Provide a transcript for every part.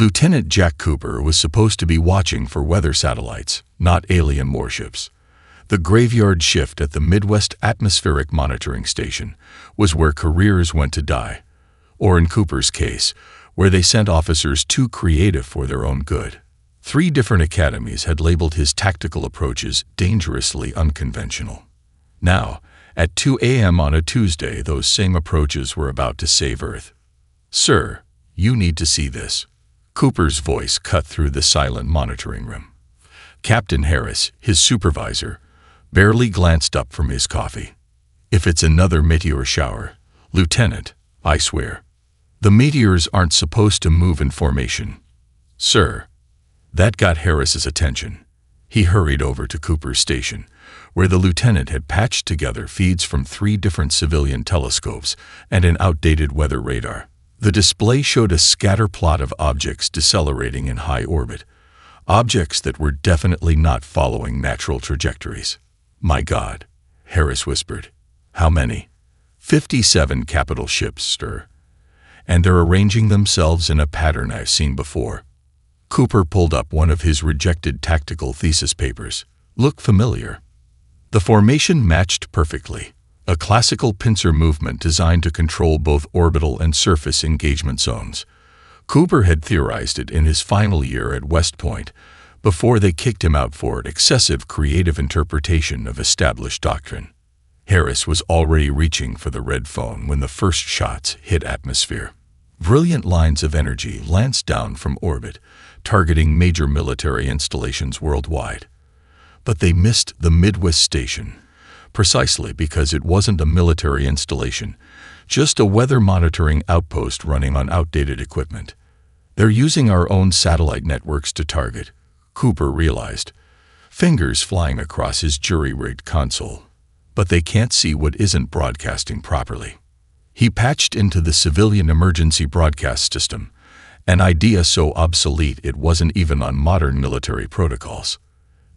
Lieutenant Jack Cooper was supposed to be watching for weather satellites, not alien warships. The graveyard shift at the Midwest Atmospheric Monitoring Station was where careers went to die, or in Cooper's case, where they sent officers too creative for their own good. 3 different academies had labeled his tactical approaches dangerously unconventional. Now, at 2 a.m. on a Tuesday, those same approaches were about to save Earth. "Sir, you need to see this." Cooper's voice cut through the silent monitoring room. Captain Harris, his supervisor, barely glanced up from his coffee. "If it's another meteor shower, Lieutenant, I swear. The meteors aren't supposed to move in formation." "Sir." That got Harris's attention. He hurried over to Cooper's station, where the lieutenant had patched together feeds from 3 different civilian telescopes and an outdated weather radar. The display showed a scatter plot of objects decelerating in high orbit, objects that were definitely not following natural trajectories. "My God," Harris whispered. "How many?" 57 capital ships, sir. And they're arranging themselves in a pattern I've seen before." Cooper pulled up one of his rejected tactical thesis papers. "Look familiar." The formation matched perfectly. A classical pincer movement designed to control both orbital and surface engagement zones. Cooper had theorized it in his final year at West Point, before they kicked him out for excessive creative interpretation of established doctrine. Harris was already reaching for the red phone when the first shots hit atmosphere. Brilliant lines of energy lanced down from orbit, targeting major military installations worldwide. But they missed the Midwest station, precisely because it wasn't a military installation, just a weather monitoring outpost running on outdated equipment. "They're using our own satellite networks to target," Cooper realized, fingers flying across his jury-rigged console. "But they can't see what isn't broadcasting properly." He patched into the civilian emergency broadcast system, an idea so obsolete it wasn't even on modern military protocols.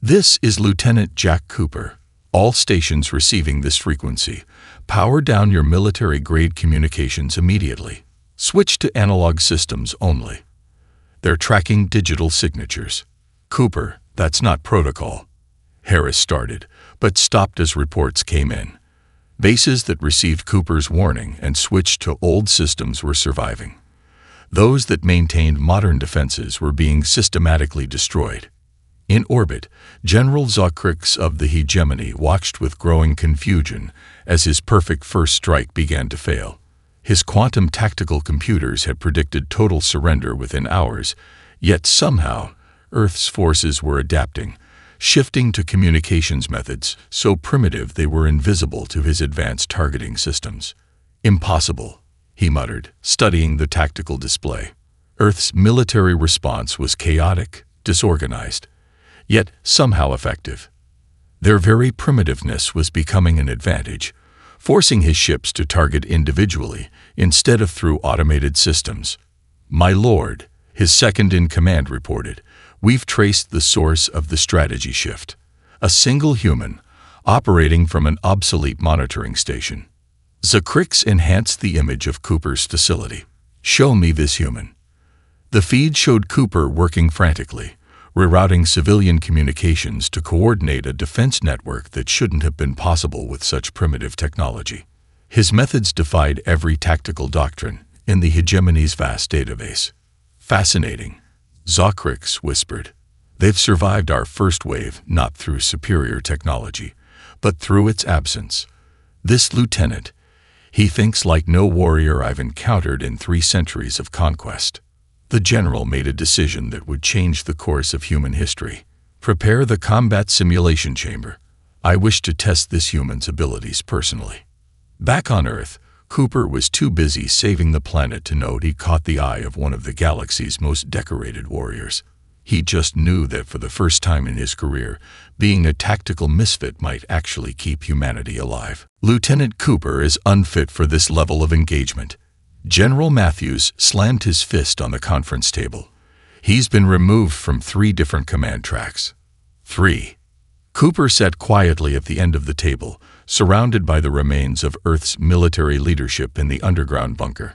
"This is Lieutenant Jack Cooper. All stations receiving this frequency, power down your military-grade communications immediately. Switch to analog systems only. They're tracking digital signatures." "Cooper, that's not protocol." Harris started, but stopped as reports came in. Bases that received Cooper's warning and switched to old systems were surviving. Those that maintained modern defenses were being systematically destroyed. In orbit, General Zokrix of the hegemony watched with growing confusion as his perfect first strike began to fail. His quantum tactical computers had predicted total surrender within hours, yet somehow Earth's forces were adapting, shifting to communications methods so primitive they were invisible to his advanced targeting systems. "Impossible," he muttered, studying the tactical display. Earth's military response was chaotic, disorganized, yet somehow effective. Their very primitiveness was becoming an advantage, forcing his ships to target individually instead of through automated systems. "My lord," his second-in-command reported, "we've traced the source of the strategy shift. A single human, operating from an obsolete monitoring station." Zokrix enhanced the image of Cooper's facility. "Show me this human." The feed showed Cooper working frantically, rerouting civilian communications to coordinate a defense network that shouldn't have been possible with such primitive technology. His methods defied every tactical doctrine in the hegemony's vast database. "Fascinating," Zokrix whispered. "They've survived our first wave not through superior technology, but through its absence. This lieutenant, he thinks like no warrior I've encountered in 3 centuries of conquest." The general made a decision that would change the course of human history. "Prepare the combat simulation chamber. I wish to test this human's abilities personally." Back on Earth, Cooper was too busy saving the planet to note he caught the eye of one of the galaxy's most decorated warriors. He just knew that for the first time in his career, being a tactical misfit might actually keep humanity alive. "Lieutenant Cooper is unfit for this level of engagement." General Matthews slammed his fist on the conference table. "He's been removed from 3 different command tracks." 3. Cooper sat quietly at the end of the table, surrounded by the remains of Earth's military leadership in the underground bunker.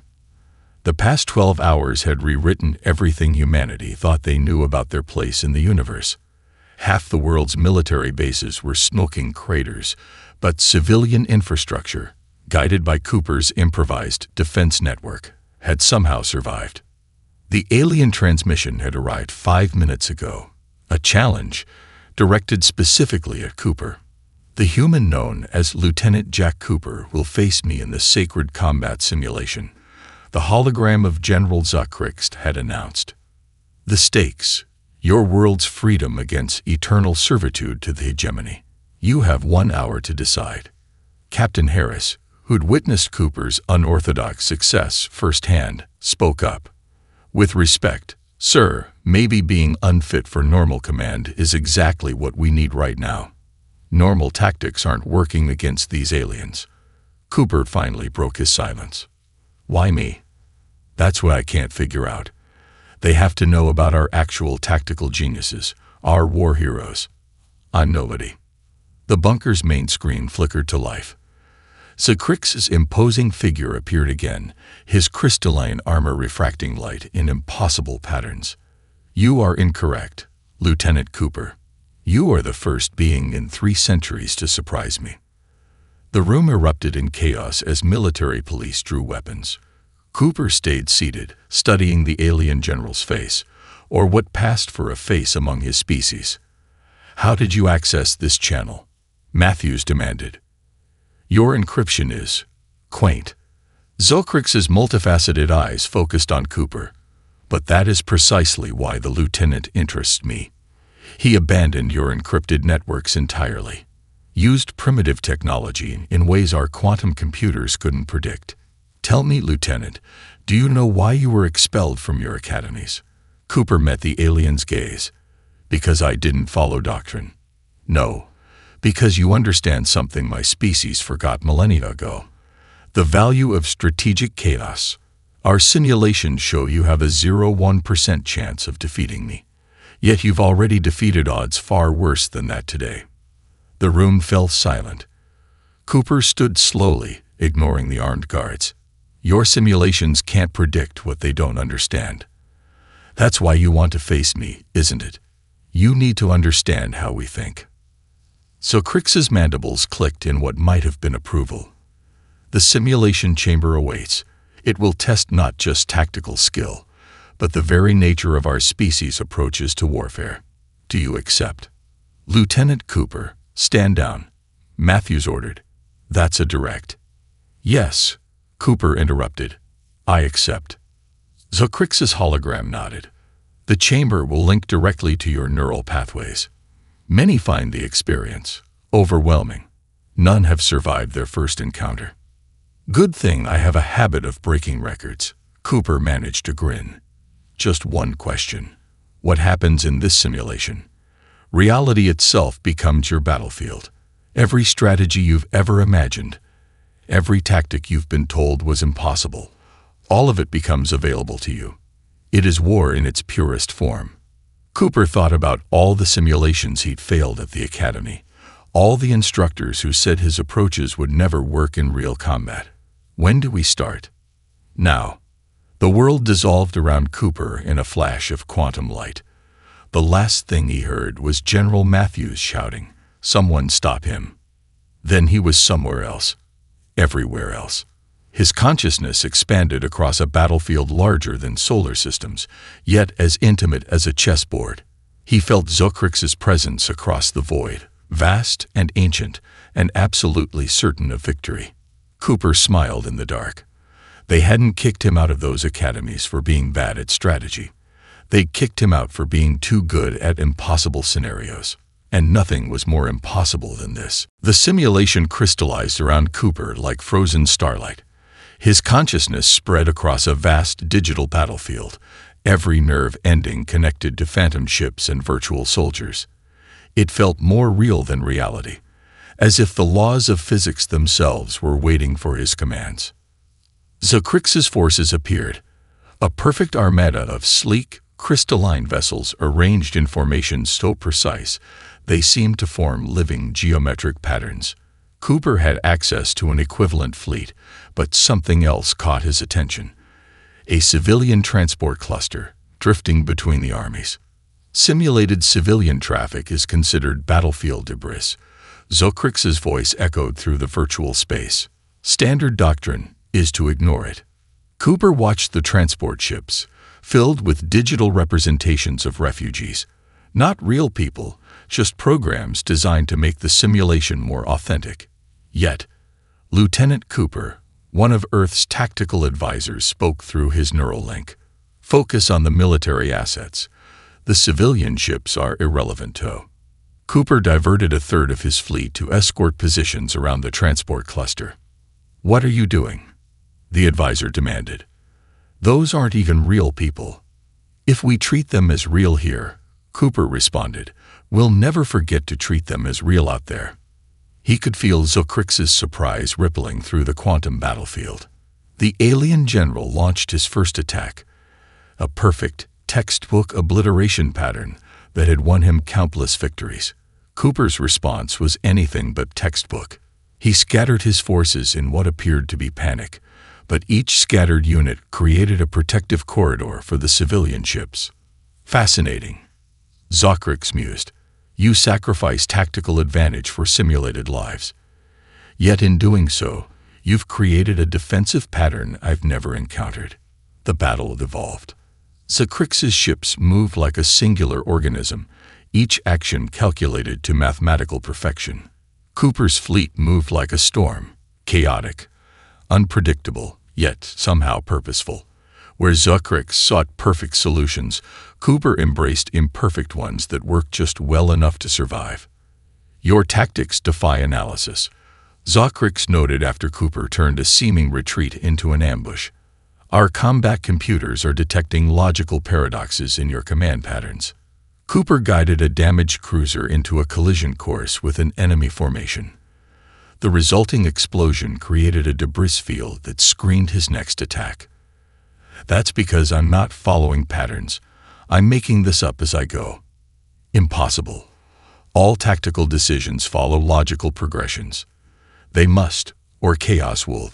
The past 12 hours had rewritten everything humanity thought they knew about their place in the universe. Half the world's military bases were smoking craters, but civilian infrastructure, guided by Cooper's improvised defense network, had somehow survived. The alien transmission had arrived 5 minutes ago, a challenge directed specifically at Cooper. The human known as Lieutenant Jack Cooper will face me in the sacred combat simulation, the hologram of General Zuckrixt had announced. The stakes: your world's freedom against eternal servitude to the hegemony. You have 1 hour to decide. Captain Harris, who'd witnessed Cooper's unorthodox success firsthand, spoke up. With respect, sir, maybe being unfit for normal command is exactly what we need right now. Normal tactics aren't working against these aliens. Cooper finally broke his silence. Why me? That's what I can't figure out. They have to know about our actual tactical geniuses, our war heroes. I'm nobody. The bunker's main screen flickered to life. Zuckrix's imposing figure appeared again, his crystalline armor refracting light in impossible patterns. You are incorrect, Lieutenant Cooper. You are the first being in 3 centuries to surprise me. The room erupted in chaos as military police drew weapons. Cooper stayed seated, studying the alien general's face, or what passed for a face among his species. How did you access this channel? Matthews demanded. Your encryption is quaint. Zuckrix's multifaceted eyes focused on Cooper. But that is precisely why the lieutenant interests me. He abandoned your encrypted networks entirely. Used primitive technology in ways our quantum computers couldn't predict. Tell me, Lieutenant, do you know why you were expelled from your academies? Cooper met the alien's gaze. Because I didn't follow doctrine. No, because you understand something my species forgot millennia ago. The value of strategic chaos. Our simulations show you have a 0.1% chance of defeating me. Yet you've already defeated odds far worse than that today. The room fell silent. Cooper stood slowly, ignoring the armed guards. Your simulations can't predict what they don't understand. That's why you want to face me, isn't it? You need to understand how we think. Zuckrix's mandibles clicked in what might have been approval. The simulation chamber awaits. It will test not just tactical skill, but the very nature of our species' approaches to warfare. Do you accept? Lieutenant Cooper, stand down. Matthews ordered. That's a direct. Yes, Cooper interrupted. I accept. Zuckrix's hologram nodded. The chamber will link directly to your neural pathways. Many find the experience overwhelming. None have survived their first encounter. Good thing I have a habit of breaking records. Cooper managed to grin. Just one question. What happens in this simulation? Reality itself becomes your battlefield. Every strategy you've ever imagined, every tactic you've been told was impossible, all of it becomes available to you. It is war in its purest form. Cooper thought about all the simulations he'd failed at the academy, all the instructors who said his approaches would never work in real combat. When do we start? Now. The world dissolved around Cooper in a flash of quantum light. The last thing he heard was General Matthews shouting, "Someone stop him." Then he was somewhere else, everywhere else. His consciousness expanded across a battlefield larger than solar systems, yet as intimate as a chessboard. He felt Zuckrix's presence across the void, vast and ancient, and absolutely certain of victory. Cooper smiled in the dark. They hadn't kicked him out of those academies for being bad at strategy. They'd kicked him out for being too good at impossible scenarios. And nothing was more impossible than this. The simulation crystallized around Cooper like frozen starlight. His consciousness spread across a vast digital battlefield, every nerve ending connected to phantom ships and virtual soldiers. It felt more real than reality, as if the laws of physics themselves were waiting for his commands. Zuckrix's forces appeared, a perfect armada of sleek, crystalline vessels arranged in formations so precise they seemed to form living geometric patterns. Cooper had access to an equivalent fleet, but something else caught his attention. a civilian transport cluster, drifting between the armies. Simulated civilian traffic is considered battlefield debris. Zokrix's voice echoed through the virtual space. Standard doctrine is to ignore it. Cooper watched the transport ships, filled with digital representations of refugees. Not real people, just programs designed to make the simulation more authentic. Yet, Lieutenant Cooper, one of Earth's tactical advisors, spoke through his neural link. Focus on the military assets. The civilian ships are irrelevant to. Cooper diverted a third of his fleet to escort positions around the transport cluster. What are you doing? The advisor demanded. Those aren't even real people. If we treat them as real here, Cooper responded, we'll never forget to treat them as real out there. He could feel Zokrix's surprise rippling through the quantum battlefield. The alien general launched his first attack, a perfect, textbook obliteration pattern that had won him countless victories. Cooper's response was anything but textbook. He scattered his forces in what appeared to be panic, but each scattered unit created a protective corridor for the civilian ships. Fascinating. Zokrix mused. You sacrifice tactical advantage for simulated lives. Yet in doing so, you've created a defensive pattern I've never encountered. The battle evolved. Zokrix's ships moved like a singular organism, each action calculated to mathematical perfection. Cooper's fleet moved like a storm, chaotic, unpredictable, yet somehow purposeful. Where Zokrix sought perfect solutions, Cooper embraced imperfect ones that worked just well enough to survive. Your tactics defy analysis, Zokrix noted after Cooper turned a seeming retreat into an ambush. Our combat computers are detecting logical paradoxes in your command patterns. Cooper guided a damaged cruiser into a collision course with an enemy formation. The resulting explosion created a debris field that screened his next attack. That's because I'm not following patterns. I'm making this up as I go. Impossible. All tactical decisions follow logical progressions. They must, or chaos will.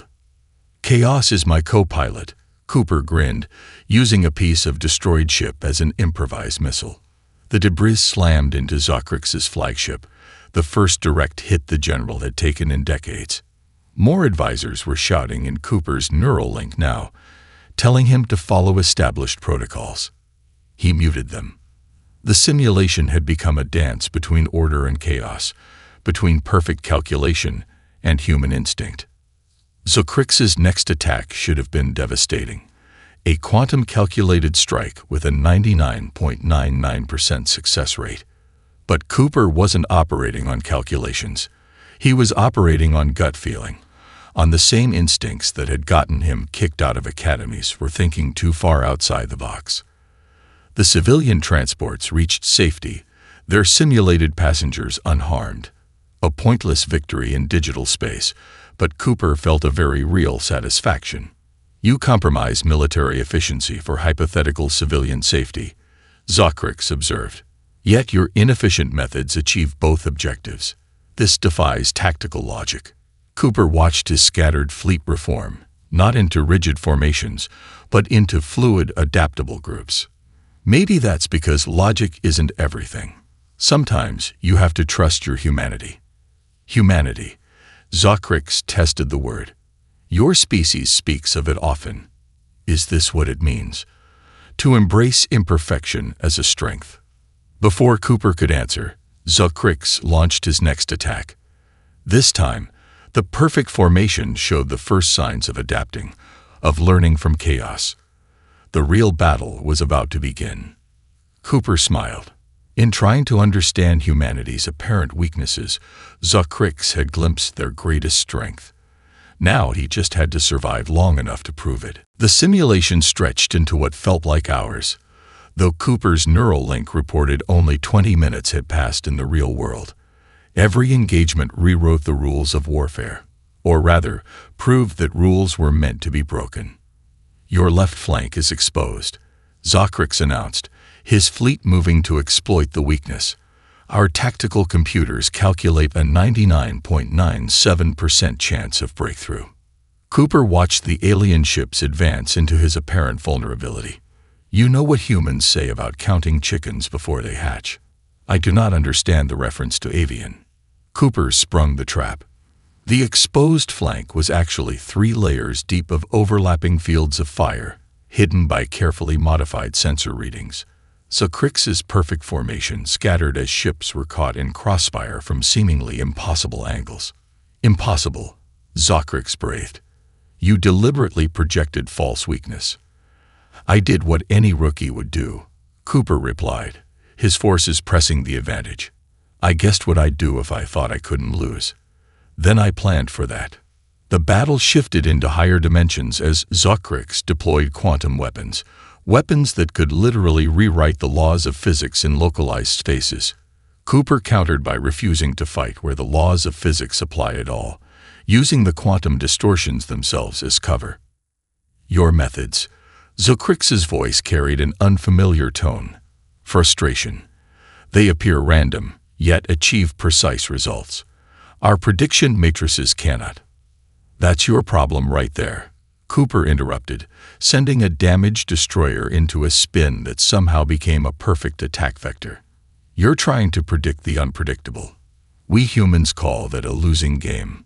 Chaos is my co-pilot, Cooper grinned, using a piece of destroyed ship as an improvised missile. The debris slammed into Zokrix's flagship. The first direct hit the general had taken in decades. More advisors were shouting in Cooper's neural link now, telling him to follow established protocols. He muted them. The simulation had become a dance between order and chaos, between perfect calculation and human instinct. Zokrix's next attack should have been devastating. A quantum-calculated strike with a 99.99% success rate. But Cooper wasn't operating on calculations. He was operating on gut feeling, on the same instincts that had gotten him kicked out of academies for thinking too far outside the box. The civilian transports reached safety, their simulated passengers unharmed. A pointless victory in digital space, but Cooper felt a very real satisfaction. You compromise military efficiency for hypothetical civilian safety, Zokrix observed. Yet your inefficient methods achieve both objectives. This defies tactical logic. Cooper watched his scattered fleet reform, not into rigid formations, but into fluid, adaptable groups. Maybe that's because logic isn't everything. Sometimes you have to trust your humanity. Humanity. Zokrix tested the word. Your species speaks of it often. Is this what it means? To embrace imperfection as a strength. Before Cooper could answer, Zokrix launched his next attack. This time, the perfect formation showed the first signs of adapting, of learning from chaos. The real battle was about to begin. Cooper smiled. In trying to understand humanity's apparent weaknesses, Zokrix had glimpsed their greatest strength. Now he just had to survive long enough to prove it. The simulation stretched into what felt like hours. Though Cooper's neural link reported only 20 minutes had passed in the real world. Every engagement rewrote the rules of warfare, or rather, proved that rules were meant to be broken. Your left flank is exposed, Zokrix announced, his fleet moving to exploit the weakness. Our tactical computers calculate a 99.97% chance of breakthrough. Cooper watched the alien ships advance into his apparent vulnerability. You know what humans say about counting chickens before they hatch. I do not understand the reference to avian. Cooper sprung the trap. The exposed flank was actually 3 layers deep of overlapping fields of fire, hidden by carefully modified sensor readings. Zocrix's perfect formation scattered as ships were caught in crossfire from seemingly impossible angles. Impossible, Zocrix breathed. You deliberately projected false weakness. I did what any rookie would do, Cooper replied, his forces pressing the advantage. I guessed what I'd do if I thought I couldn't lose. Then I planned for that. The battle shifted into higher dimensions as Zocrix deployed quantum weapons, weapons that could literally rewrite the laws of physics in localized spaces. Cooper countered by refusing to fight where the laws of physics apply at all, using the quantum distortions themselves as cover. Your methods. Zocrix's voice carried an unfamiliar tone. Frustration. They appear random, yet achieve precise results. Our prediction matrices cannot. That's your problem right there, Cooper interrupted, sending a damaged destroyer into a spin that somehow became a perfect attack vector. You're trying to predict the unpredictable. We humans call that a losing game.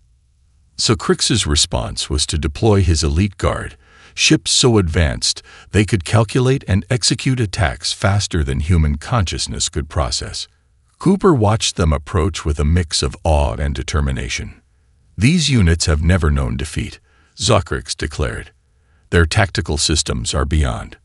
Zocrix's response was to deploy his elite guard, ships so advanced they could calculate and execute attacks faster than human consciousness could process. Cooper watched them approach with a mix of awe and determination. These units have never known defeat, Zocrix declared. Their tactical systems are beyond.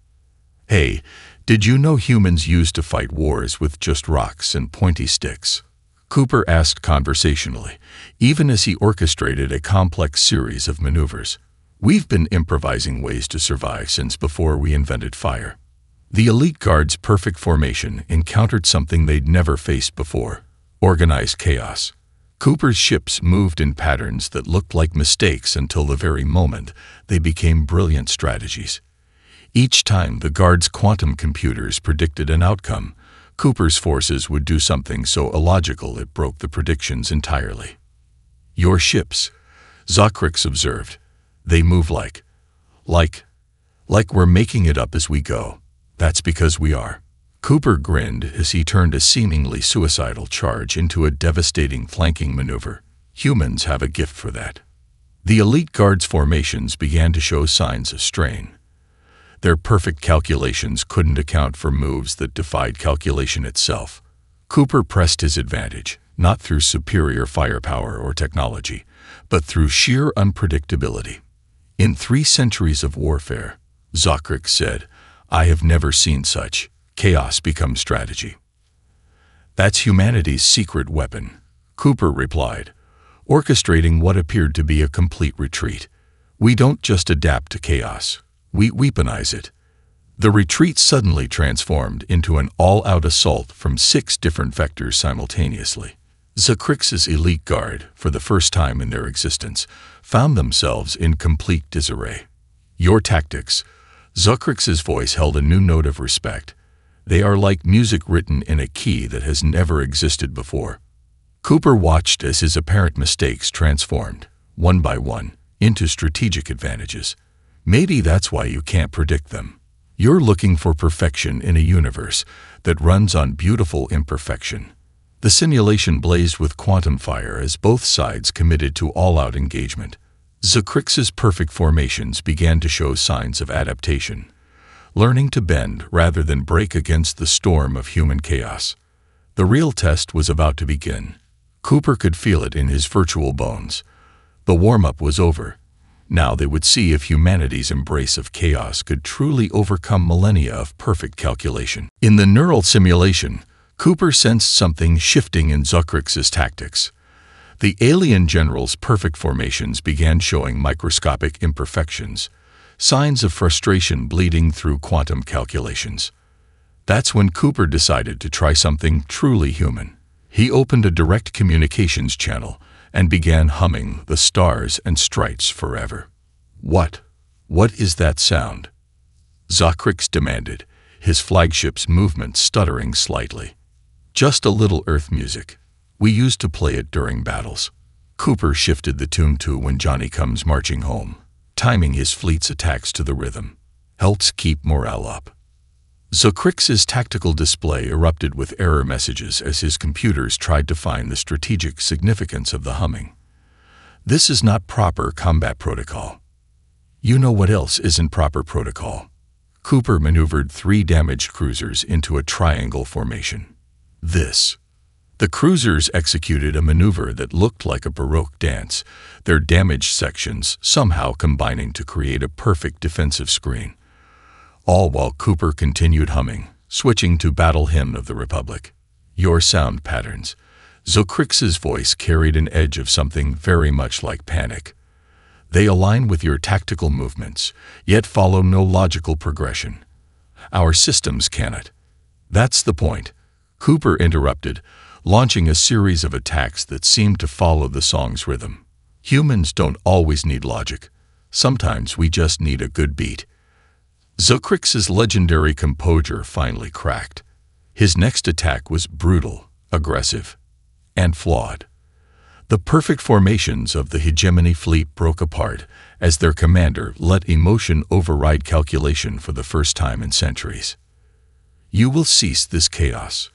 Hey, did you know humans used to fight wars with just rocks and pointy sticks? Cooper asked conversationally, even as he orchestrated a complex series of maneuvers. We've been improvising ways to survive since before we invented fire. The elite guard's perfect formation encountered something they'd never faced before: organized chaos. Cooper's ships moved in patterns that looked like mistakes until the very moment they became brilliant strategies. Each time the guard's quantum computers predicted an outcome, Cooper's forces would do something so illogical it broke the predictions entirely. Your ships, Zocrix observed. They move like we're making it up as we go. That's because we are. Cooper grinned as he turned a seemingly suicidal charge into a devastating flanking maneuver. Humans have a gift for that. The elite guard's formations began to show signs of strain. Their perfect calculations couldn't account for moves that defied calculation itself. Cooper pressed his advantage, not through superior firepower or technology, but through sheer unpredictability. In 3 centuries of warfare, Zocrix said, I have never seen such. Chaos becomes strategy. That's humanity's secret weapon, Cooper replied, orchestrating what appeared to be a complete retreat. We don't just adapt to chaos. We weaponize it. The retreat suddenly transformed into an all-out assault from 6 different vectors simultaneously. Zocrix's elite guard, for the first time in their existence, found themselves in complete disarray. Your tactics. Zocrix's voice held a new note of respect. They are like music written in a key that has never existed before. Cooper watched as his apparent mistakes transformed, one by one, into strategic advantages. Maybe that's why you can't predict them. You're looking for perfection in a universe that runs on beautiful imperfection. The simulation blazed with quantum fire as both sides committed to all-out engagement. Zocrix's perfect formations began to show signs of adaptation, learning to bend rather than break against the storm of human chaos. The real test was about to begin. Cooper could feel it in his virtual bones. The warm-up was over. Now they would see if humanity's embrace of chaos could truly overcome millennia of perfect calculation. In the neural simulation, Cooper sensed something shifting in Zocrix's tactics. The alien general's perfect formations began showing microscopic imperfections, signs of frustration bleeding through quantum calculations. That's when Cooper decided to try something truly human. He opened a direct communications channel and began humming the Stars and Stripes forever. What is that sound? Zocrix demanded, his flagship's movement stuttering slightly. Just a little Earth music. We used to play it during battles. Cooper shifted the tune to When Johnny Comes Marching Home. timing his fleet's attacks to the rhythm, helps keep morale up. Zokrix's tactical display erupted with error messages as his computers tried to find the strategic significance of the humming. This is not proper combat protocol. You know what else isn't proper protocol? Cooper maneuvered 3 damaged cruisers into a triangle formation. The cruisers executed a maneuver that looked like a Baroque dance, their damaged sections somehow combining to create a perfect defensive screen. All while Cooper continued humming, switching to Battle Hymn of the Republic. Your sound patterns. Zokrix's voice carried an edge of something very much like panic. They align with your tactical movements, yet follow no logical progression. Our systems cannot. That's the point. Cooper interrupted, launching a series of attacks that seemed to follow the song's rhythm. Humans don't always need logic. Sometimes we just need a good beat. Zokrix's legendary composure finally cracked. His next attack was brutal, aggressive, and flawed. The perfect formations of the hegemony fleet broke apart as their commander let emotion override calculation for the first time in centuries. You will cease this chaos,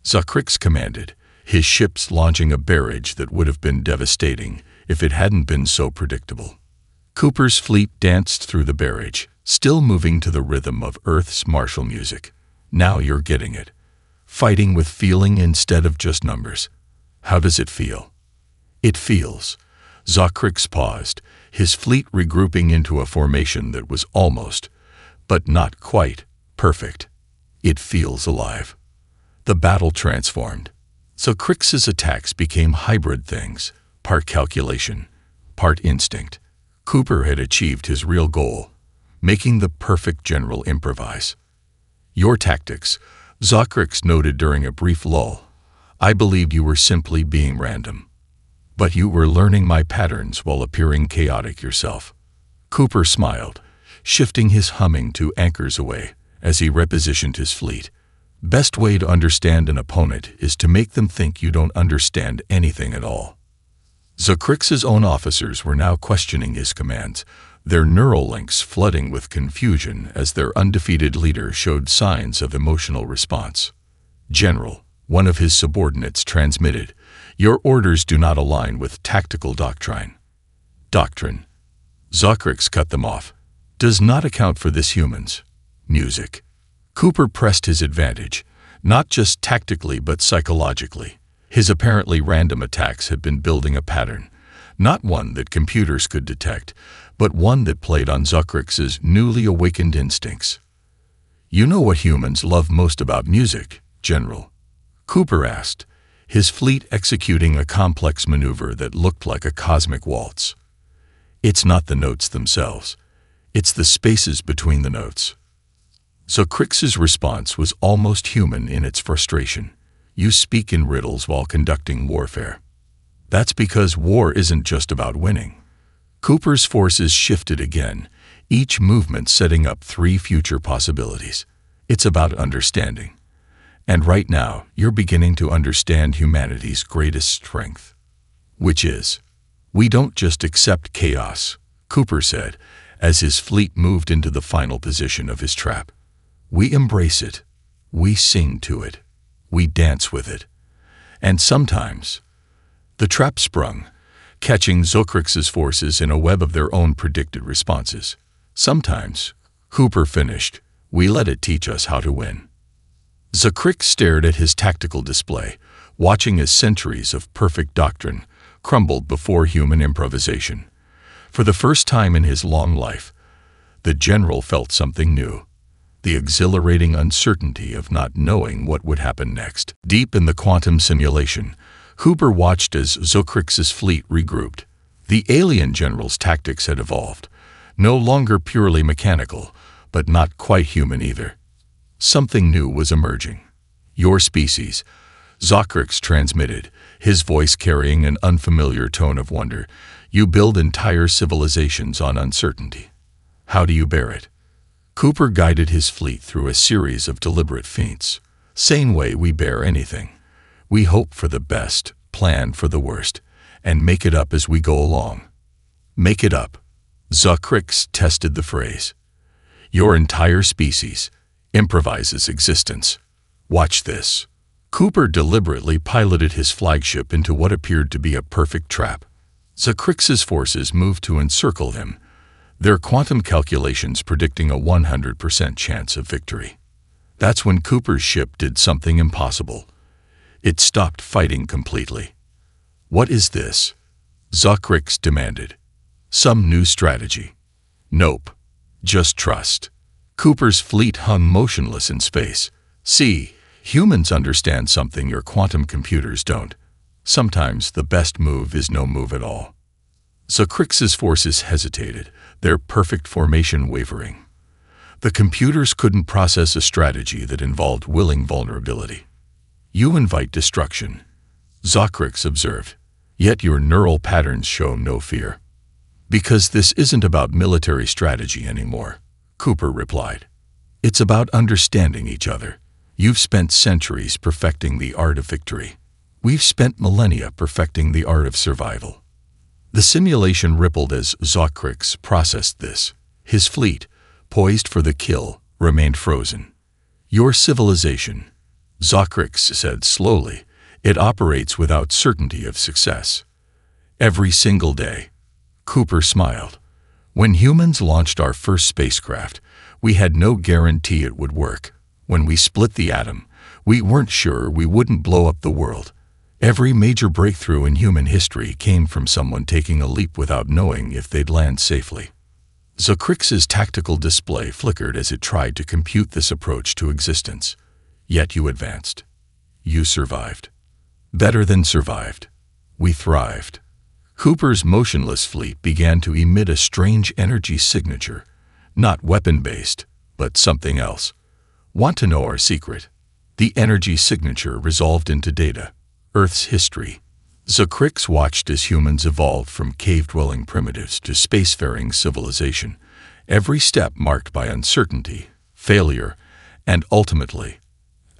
Zokrix commanded, his ships launching a barrage that would have been devastating if it hadn't been so predictable. Cooper's fleet danced through the barrage, still moving to the rhythm of Earth's martial music. Now you're getting it. Fighting with feeling instead of just numbers. How does it feel? It feels. Zokrix paused, his fleet regrouping into a formation that was almost, but not quite, perfect. It feels alive. The battle transformed. Zokrix's attacks became hybrid things, part calculation, part instinct. Cooper had achieved his real goal, making the perfect general improvise. Your tactics, Zokrix noted during a brief lull. I believed you were simply being random. But you were learning my patterns while appearing chaotic yourself. Cooper smiled, shifting his humming to anchors away as he repositioned his fleet. Best way to understand an opponent is to make them think you don't understand anything at all. Zokrix's own officers were now questioning his commands, their neural links flooding with confusion as their undefeated leader showed signs of emotional response. General, one of his subordinates transmitted, your orders do not align with tactical doctrine. Doctrine. Zokrix cut them off. Does not account for this humans. Music. Cooper pressed his advantage, not just tactically but psychologically. His apparently random attacks had been building a pattern, not one that computers could detect, but one that played on Zokrix's newly awakened instincts. You know what humans love most about music, General? Cooper asked, his fleet executing a complex maneuver that looked like a cosmic waltz. It's not the notes themselves. It's the spaces between the notes. Zokrix's response was almost human in its frustration. You speak in riddles while conducting warfare. That's because war isn't just about winning. Cooper's forces shifted again, each movement setting up 3 future possibilities. It's about understanding. And right now, you're beginning to understand humanity's greatest strength. Which is, we don't just accept chaos, Cooper said, as his fleet moved into the final position of his trap. We embrace it. We sing to it. We dance with it. And sometimes, the trap sprung, catching Zokrix's forces in a web of their own predicted responses. Sometimes, Cooper finished, we let it teach us how to win. Zokrix stared at his tactical display, watching as centuries of perfect doctrine crumbled before human improvisation. For the first time in his long life, the general felt something new. The exhilarating uncertainty of not knowing what would happen next. Deep in the quantum simulation, Cooper watched as Zokrix's fleet regrouped. The alien general's tactics had evolved, no longer purely mechanical, but not quite human either. Something new was emerging. Your species, Zokrix transmitted, his voice carrying an unfamiliar tone of wonder. You build entire civilizations on uncertainty. How do you bear it? Cooper guided his fleet through a series of deliberate feints. Same way we bear anything. We hope for the best, plan for the worst, and make it up as we go along. Make it up. Zocrix tested the phrase. Your entire species improvises existence. Watch this. Cooper deliberately piloted his flagship into what appeared to be a perfect trap. Zocrix's forces moved to encircle him, their quantum calculations predicting a 100% chance of victory. That's when Cooper's ship did something impossible. It stopped fighting completely. What is this? Zocrix demanded. Some new strategy. Nope. Just trust. Cooper's fleet hung motionless in space. See, humans understand something your quantum computers don't. Sometimes the best move is no move at all. Zocrix's forces hesitated, their perfect formation wavering. The computers couldn't process a strategy that involved willing vulnerability. You invite destruction, Zocrix observed, yet your neural patterns show no fear. Because this isn't about military strategy anymore, Cooper replied. It's about understanding each other. You've spent centuries perfecting the art of victory. We've spent millennia perfecting the art of survival. The simulation rippled as Zocrix processed this. His fleet, poised for the kill, remained frozen. Your civilization, Zocrix said slowly, it operates without certainty of success. Every single day. Cooper smiled. When humans launched our first spacecraft, we had no guarantee it would work. When we split the atom, we weren't sure we wouldn't blow up the world. Every major breakthrough in human history came from someone taking a leap without knowing if they'd land safely. Zocrix's tactical display flickered as it tried to compute this approach to existence. Yet you advanced. You survived. Better than survived. We thrived. Cooper's motionless fleet began to emit a strange energy signature, not weapon-based, but something else. Want to know our secret? The energy signature resolved into data. Earth's history. Zocrix watched as humans evolved from cave-dwelling primitives to spacefaring civilization, every step marked by uncertainty, failure, and ultimately,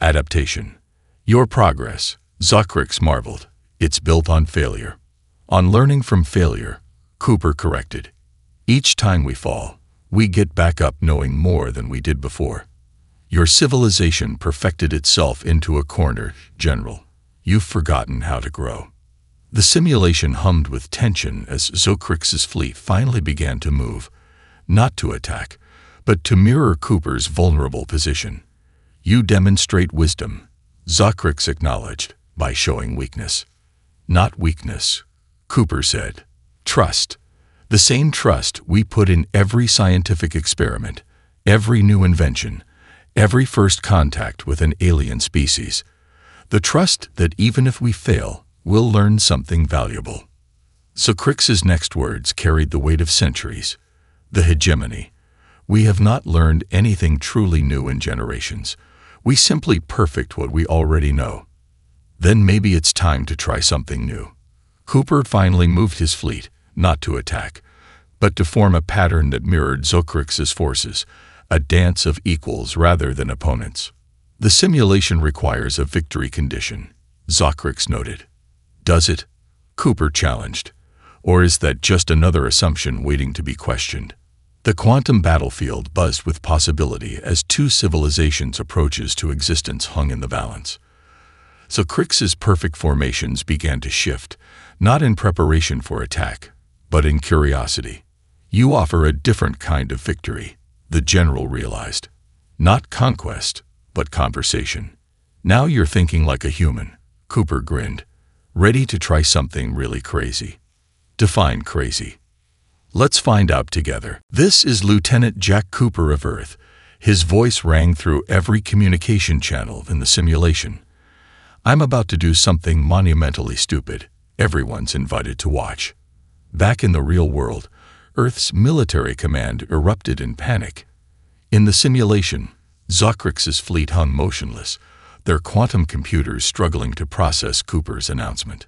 adaptation. Your progress, Zocrix marveled, it's built on failure. On learning from failure, Cooper corrected. Each time we fall, we get back up knowing more than we did before. Your civilization perfected itself into a corner, General. You've forgotten how to grow. The simulation hummed with tension as Zocrix's fleet finally began to move, not to attack, but to mirror Cooper's vulnerable position. You demonstrate wisdom, Zocrix acknowledged, by showing weakness. Not weakness, Cooper said. Trust. The same trust we put in every scientific experiment, every new invention, every first contact with an alien species. The trust that even if we fail, we'll learn something valuable. Zocrix's next words carried the weight of centuries. The hegemony. We have not learned anything truly new in generations. We simply perfect what we already know. Then maybe it's time to try something new. Cooper finally moved his fleet, not to attack, but to form a pattern that mirrored Zocrix's forces, a dance of equals rather than opponents. The simulation requires a victory condition, Zocrix noted. Does it? Cooper challenged. Or is that just another assumption waiting to be questioned? The quantum battlefield buzzed with possibility as two civilizations' approaches to existence hung in the balance. Zocrix's perfect formations began to shift, not in preparation for attack, but in curiosity. You offer a different kind of victory, the general realized. Not conquest, but conversation. Now you're thinking like a human, Cooper grinned, ready to try something really crazy. Define crazy. Let's find out together. This is Lieutenant Jack Cooper of Earth. His voice rang through every communication channel in the simulation. I'm about to do something monumentally stupid. Everyone's invited to watch. Back in the real world, Earth's military command erupted in panic. In the simulation, Zocrix's fleet hung motionless, their quantum computers struggling to process Cooper's announcement.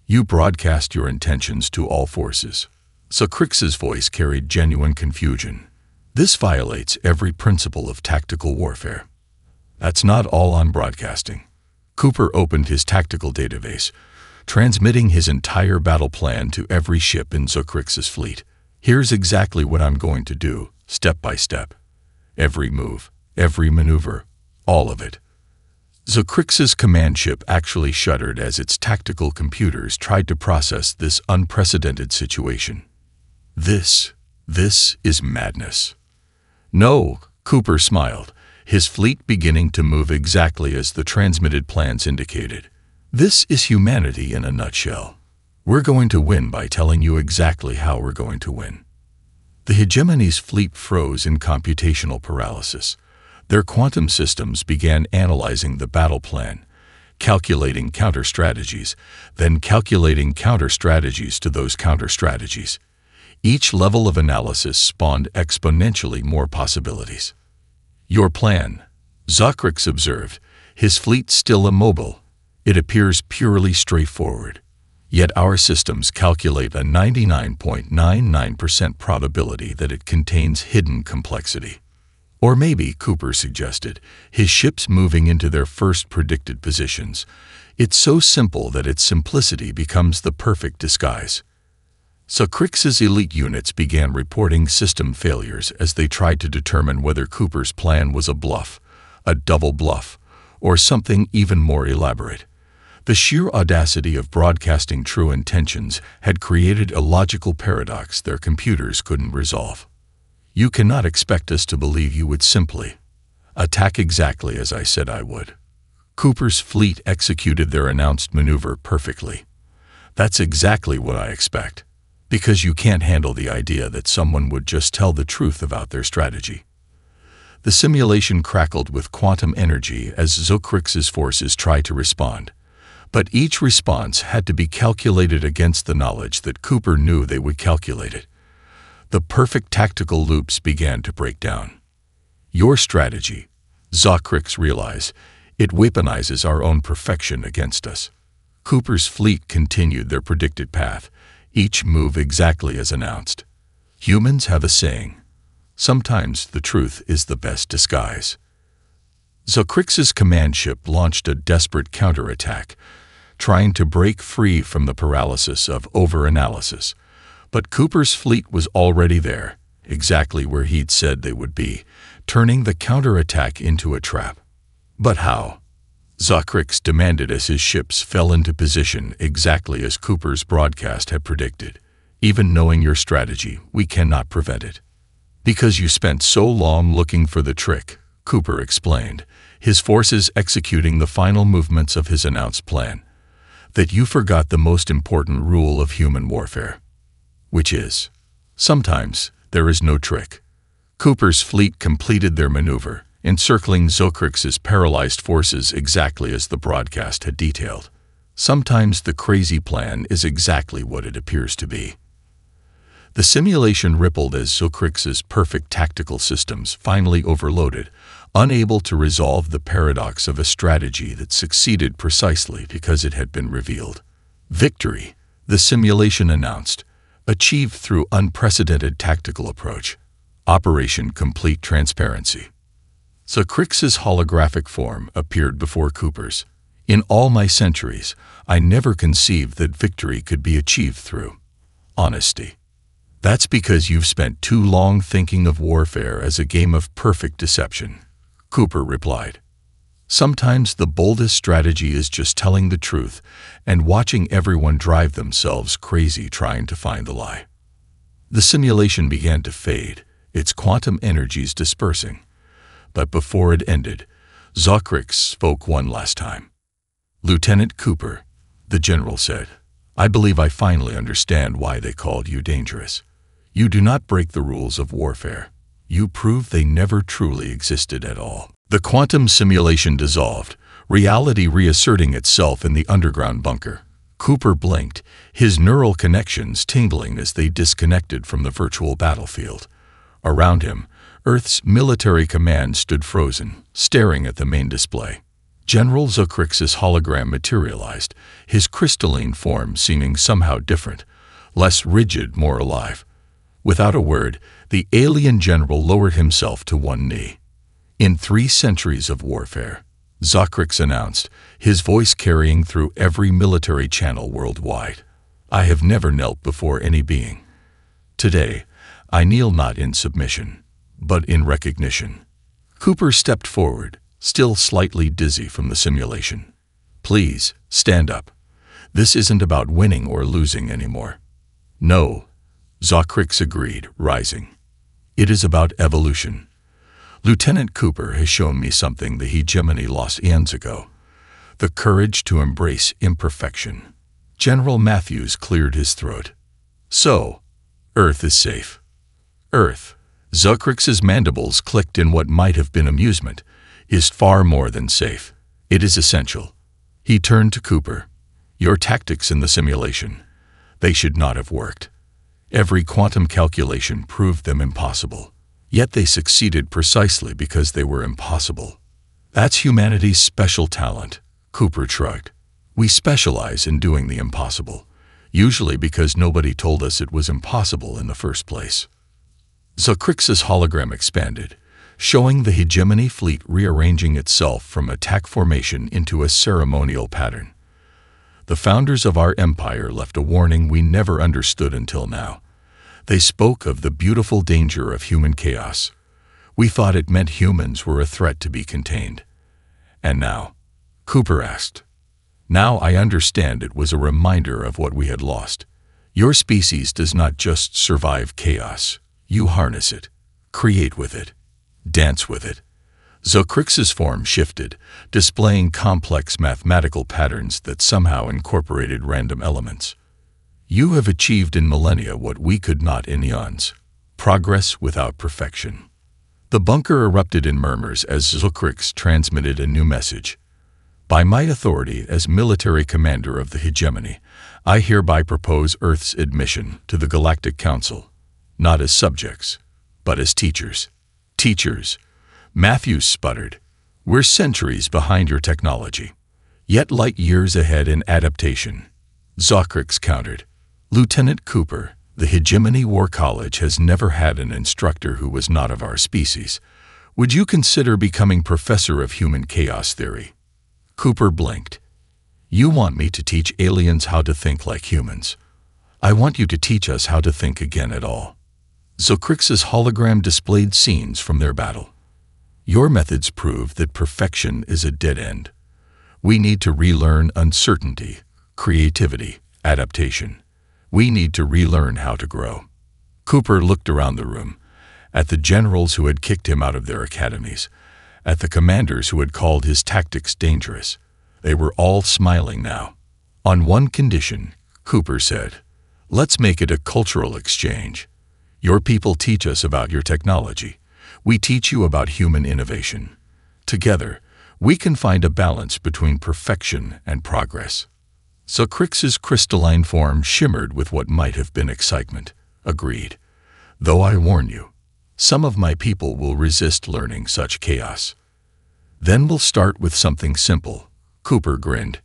You broadcast your intentions to all forces. Zocrix's voice carried genuine confusion. This violates every principle of tactical warfare. That's not all on broadcasting. Cooper opened his tactical database, transmitting his entire battle plan to every ship in Zocrix's fleet. Here's exactly what I'm going to do, step by step. Every move, every maneuver, all of it. Zokrix's command ship actually shuddered as its tactical computers tried to process this unprecedented situation. This is madness. No, Cooper smiled, his fleet beginning to move exactly as the transmitted plans indicated. This is humanity in a nutshell. We're going to win by telling you exactly how we're going to win. The hegemony's fleet froze in computational paralysis. Their quantum systems began analyzing the battle plan, calculating counter-strategies, then calculating counter-strategies to those counter-strategies. Each level of analysis spawned exponentially more possibilities. Your plan, Zokrix observed, his fleet still immobile. It appears purely straightforward. Yet our systems calculate a 99.99% probability that it contains hidden complexity. Or maybe, Cooper suggested, his ships moving into their first predicted positions. It's so simple that its simplicity becomes the perfect disguise. Zokrix's elite units began reporting system failures as they tried to determine whether Cooper's plan was a bluff, a double bluff, or something even more elaborate. The sheer audacity of broadcasting true intentions had created a logical paradox their computers couldn't resolve. You cannot expect us to believe you would simply attack exactly as I said I would. Cooper's fleet executed their announced maneuver perfectly. That's exactly what I expect. Because you can't handle the idea that someone would just tell the truth about their strategy. The simulation crackled with quantum energy as Zokrix's forces tried to respond. But each response had to be calculated against the knowledge that Cooper knew they would calculate it. The perfect tactical loops began to break down. Your strategy, Zokrix realized, it weaponizes our own perfection against us. Cooper's fleet continued their predicted path, each move exactly as announced. Humans have a saying, sometimes the truth is the best disguise. Zokrix's command ship launched a desperate counterattack, trying to break free from the paralysis of overanalysis. But Cooper's fleet was already there, exactly where he'd said they would be, turning the counterattack into a trap. But how? Zokrix demanded as his ships fell into position exactly as Cooper's broadcast had predicted. Even knowing your strategy, we cannot prevent it. Because you spent so long looking for the trick, Cooper explained, his forces executing the final movements of his announced plan, that you forgot the most important rule of human warfare. Which is, sometimes there is no trick. Cooper's fleet completed their maneuver, encircling Zokrix's paralyzed forces exactly as the broadcast had detailed. Sometimes the crazy plan is exactly what it appears to be. The simulation rippled as Zokrix's perfect tactical systems finally overloaded, unable to resolve the paradox of a strategy that succeeded precisely because it had been revealed. Victory, the simulation announced, achieved through unprecedented tactical approach. Operation Complete Transparency. Zokrix's holographic form appeared before Cooper's. In all my centuries, I never conceived that victory could be achieved through honesty. That's because you've spent too long thinking of warfare as a game of perfect deception, Cooper replied. Sometimes the boldest strategy is just telling the truth and watching everyone drive themselves crazy trying to find the lie. The simulation began to fade, its quantum energies dispersing. But before it ended, Zokrix spoke one last time. Lieutenant Cooper, the general said, I believe I finally understand why they called you dangerous. You do not break the rules of warfare. You prove they never truly existed at all. The quantum simulation dissolved, reality reasserting itself in the underground bunker. Cooper blinked, his neural connections tingling as they disconnected from the virtual battlefield. Around him, Earth's military command stood frozen, staring at the main display. General Zokrix's hologram materialized, his crystalline form seeming somehow different, less rigid, more alive. Without a word, the alien general lowered himself to one knee. In 3 centuries of warfare, Zokrix announced, his voice carrying through every military channel worldwide, I have never knelt before any being. Today, I kneel not in submission, but in recognition. Cooper stepped forward, still slightly dizzy from the simulation. Please, stand up. This isn't about winning or losing anymore. No, Zocrix agreed, rising. It is about evolution. Lieutenant Cooper has shown me something the hegemony lost eons ago. The courage to embrace imperfection. General Matthews cleared his throat. So, Earth is safe. Earth, Zocrix's mandibles clicked in what might have been amusement, is far more than safe. It is essential. He turned to Cooper. Your tactics in the simulation, they should not have worked. Every quantum calculation proved them impossible. Yet they succeeded precisely because they were impossible. That's humanity's special talent, Cooper shrugged. We specialize in doing the impossible, usually because nobody told us it was impossible in the first place. Zocrix's hologram expanded, showing the hegemony fleet rearranging itself from attack formation into a ceremonial pattern. The founders of our empire left a warning we never understood until now. They spoke of the beautiful danger of human chaos. We thought it meant humans were a threat to be contained. And now, Cooper asked, now I understand it was a reminder of what we had lost. Your species does not just survive chaos. You harness it, create with it, dance with it. Zocrix's form shifted, displaying complex mathematical patterns that somehow incorporated random elements. You have achieved in millennia what we could not in eons. Progress without perfection. The bunker erupted in murmurs as Zocrix transmitted a new message. By my authority as military commander of the hegemony, I hereby propose Earth's admission to the Galactic Council, not as subjects, but as teachers. Teachers. Matthews sputtered. We're centuries behind your technology, yet light years ahead in adaptation. Zocrix countered. Lieutenant Cooper, the Hegemony War College has never had an instructor who was not of our species. Would you consider becoming professor of human chaos theory? Cooper blinked. You want me to teach aliens how to think like humans. I want you to teach us how to think again at all. Zocrix's hologram displayed scenes from their battle. Your methods prove that perfection is a dead end. We need to relearn uncertainty, creativity, adaptation. We need to relearn how to grow. Cooper looked around the room, at the generals who had kicked him out of their academies, at the commanders who had called his tactics dangerous. They were all smiling now. On one condition, Cooper said, let's make it a cultural exchange. Your people teach us about your technology. We teach you about human innovation. Together, we can find a balance between perfection and progress. Zocrix's crystalline form shimmered with what might have been excitement. Agreed. Though I warn you, some of my people will resist learning such chaos. Then we'll start with something simple. Cooper grinned.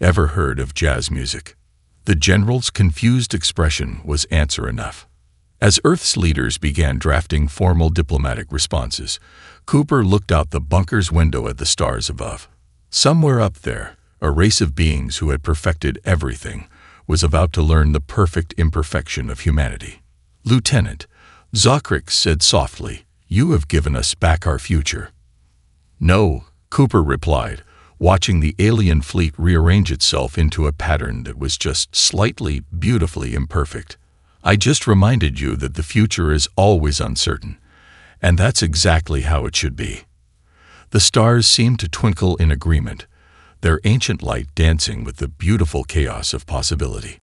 Ever heard of jazz music? The general's confused expression was answer enough. As Earth's leaders began drafting formal diplomatic responses, Cooper looked out the bunker's window at the stars above. Somewhere up there, a race of beings who had perfected everything was about to learn the perfect imperfection of humanity. Lieutenant, Zocrix said softly, you have given us back our future. No, Cooper replied, watching the alien fleet rearrange itself into a pattern that was just slightly, beautifully imperfect. I just reminded you that the future is always uncertain, and that's exactly how it should be. The stars seemed to twinkle in agreement, their ancient light dancing with the beautiful chaos of possibility.